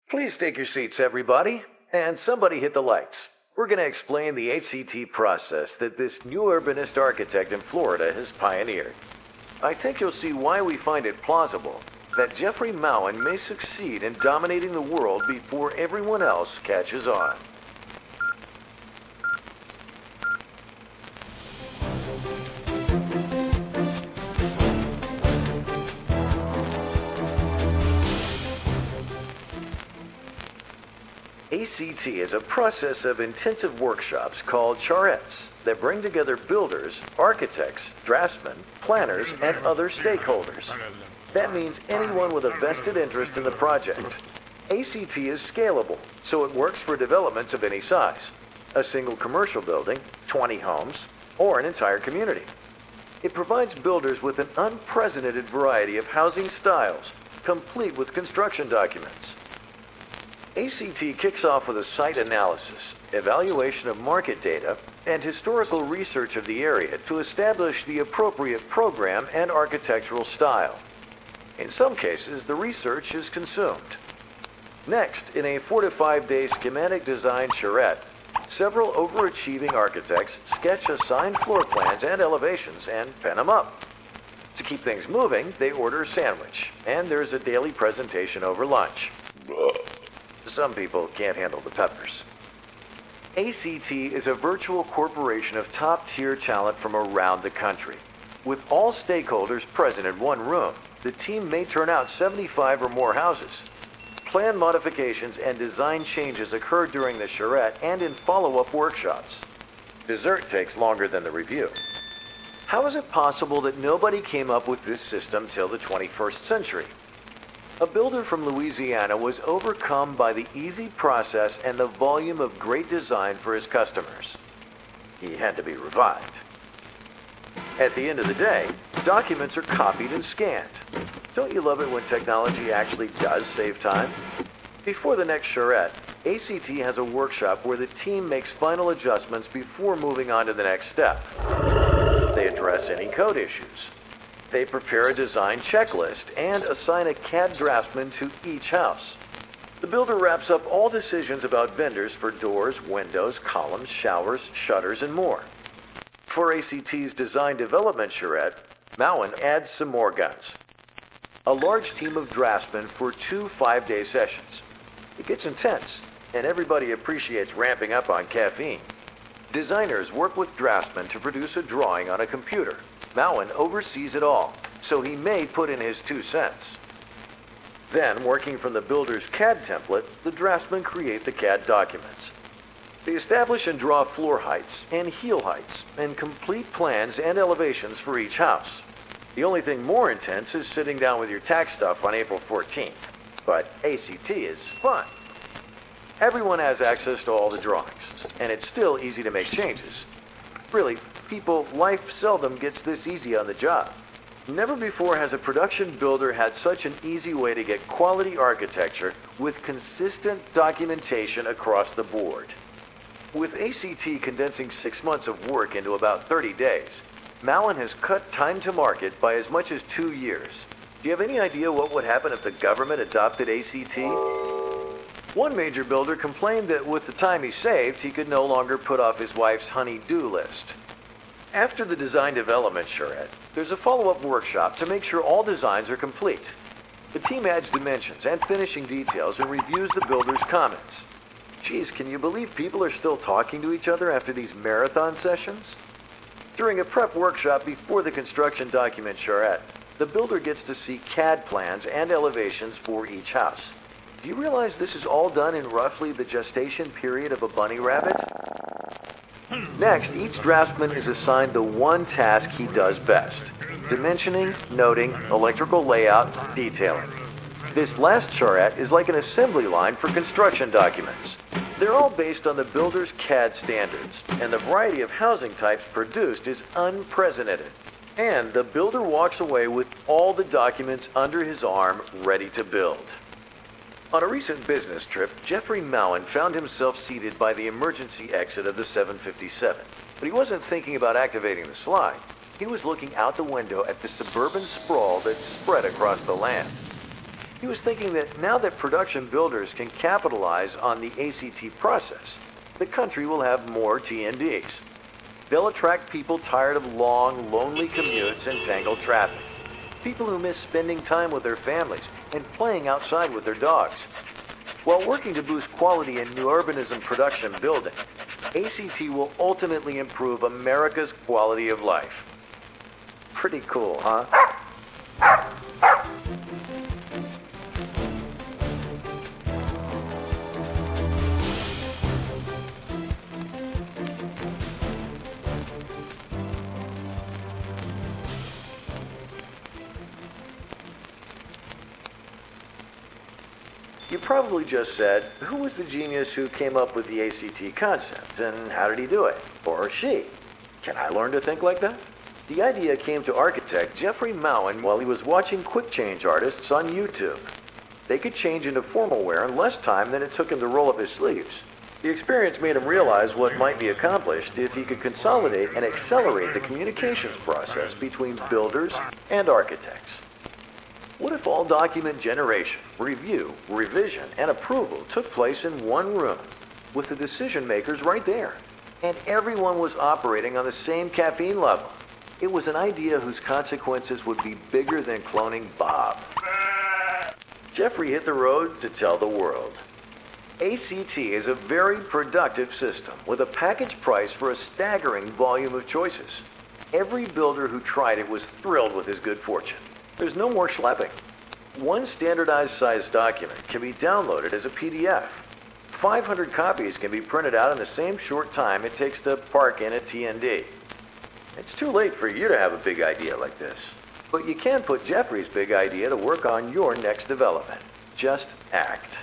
Please take your seats, everybody, and somebody hit the lights. We're going to explain the ACT process that this new urbanist architect in Florida has pioneered. I think you'll see why we find it plausible that Jeffrey Mowen may succeed in dominating the world before everyone else catches on. ACT is a process of intensive workshops called charrettes that bring together builders, architects, draftsmen, planners, and other stakeholders. That means anyone with a vested interest in the project. ACT is scalable, so it works for developments of any size. A single commercial building, 20 homes, or an entire community. It provides builders with an unprecedented variety of housing styles, complete with construction documents. ACT kicks off with a site analysis, evaluation of market data, and historical research of the area to establish the appropriate program and architectural style. In some cases, the research is consumed. Next, in a 4 to 5 day schematic design charrette, several overachieving architects sketch assigned floor plans and elevations and pen them up. To keep things moving, they order a sandwich, and there's a daily presentation over lunch. Some people can't handle the peppers. ACT is a virtual corporation of top-tier talent from around the country. With all stakeholders present in one room, the team may turn out 75 or more houses. Plan modifications and design changes occur during the charrette and in follow-up workshops. Dessert takes longer than the review. How is it possible that nobody came up with this system till the 21st century? A builder from Louisiana was overcome by the easy process and the volume of great design for his customers. He had to be revived. At the end of the day, documents are copied and scanned. Don't you love it when technology actually does save time? Before the next charrette, ACT has a workshop where the team makes final adjustments before moving on to the next step. They address any code issues. They prepare a design checklist and assign a CAD draftsman to each house. The builder wraps up all decisions about vendors for doors, windows, columns, showers, shutters, and more. For ACT's design development charrette, Mowen adds some more guns. A large team of draftsmen for 2 5-day sessions. It gets intense, and everybody appreciates ramping up on caffeine. Designers work with draftsmen to produce a drawing on a computer. Mowen oversees it all, so he may put in his 2 cents. Then, working from the builder's CAD template, the draftsmen create the CAD documents. They establish and draw floor heights and heel heights and complete plans and elevations for each house. The only thing more intense is sitting down with your tax stuff on April 14th. But ACT is fun. Everyone has access to all the drawings, and it's still easy to make changes. Really, life seldom gets this easy on the job. Never before has a production builder had such an easy way to get quality architecture with consistent documentation across the board. With ACT condensing 6 months of work into about 30 days, Mowen has cut time to market by as much as 2 years. Do you have any idea what would happen if the government adopted ACT? One major builder complained that with the time he saved, he could no longer put off his wife's honey-do list. After the design development charrette, there's a follow-up workshop to make sure all designs are complete. The team adds dimensions and finishing details and reviews the builder's comments. Geez, can you believe people are still talking to each other after these marathon sessions? During a prep workshop before the construction document charrette, the builder gets to see CAD plans and elevations for each house. Do you realize this is all done in roughly the gestation period of a bunny rabbit? Next, each draftsman is assigned the one task he does best: dimensioning, noting, electrical layout, detailing. This last charrette is like an assembly line for construction documents. They're all based on the builder's CAD standards, and the variety of housing types produced is unprecedented. And the builder walks away with all the documents under his arm, ready to build. On a recent business trip, Jeffrey Mowen found himself seated by the emergency exit of the 757. But he wasn't thinking about activating the slide. He was looking out the window at the suburban sprawl that spread across the land. He was thinking that now that production builders can capitalize on the ACT process, the country will have more TNDs. They'll attract people tired of long, lonely commutes and tangled traffic. People who miss spending time with their families and playing outside with their dogs. While working to boost quality in new urbanism production building, ACT will ultimately improve America's quality of life. Pretty cool, huh? You probably just said, who was the genius who came up with the ACT concept, and how did he do it? Or she? Can I learn to think like that? The idea came to architect Jeffrey Mowen while he was watching quick change artists on YouTube. They could change into formal wear in less time than it took him to roll up his sleeves. The experience made him realize what might be accomplished if he could consolidate and accelerate the communications process between builders and architects. What if all document generation, review, revision, and approval took place in one room, with the decision makers right there, and everyone was operating on the same caffeine level? It was an idea whose consequences would be bigger than cloning Bob. Jeffrey hit the road to tell the world. ACT is a very productive system with a package price for a staggering volume of choices. Every builder who tried it was thrilled with his good fortune. There's no more schlepping. One standardized size document can be downloaded as a PDF. 500 copies can be printed out in the same short time it takes to park in a TND. It's too late for you to have a big idea like this. But you can put Jeffrey's big idea to work on your next development. Just act.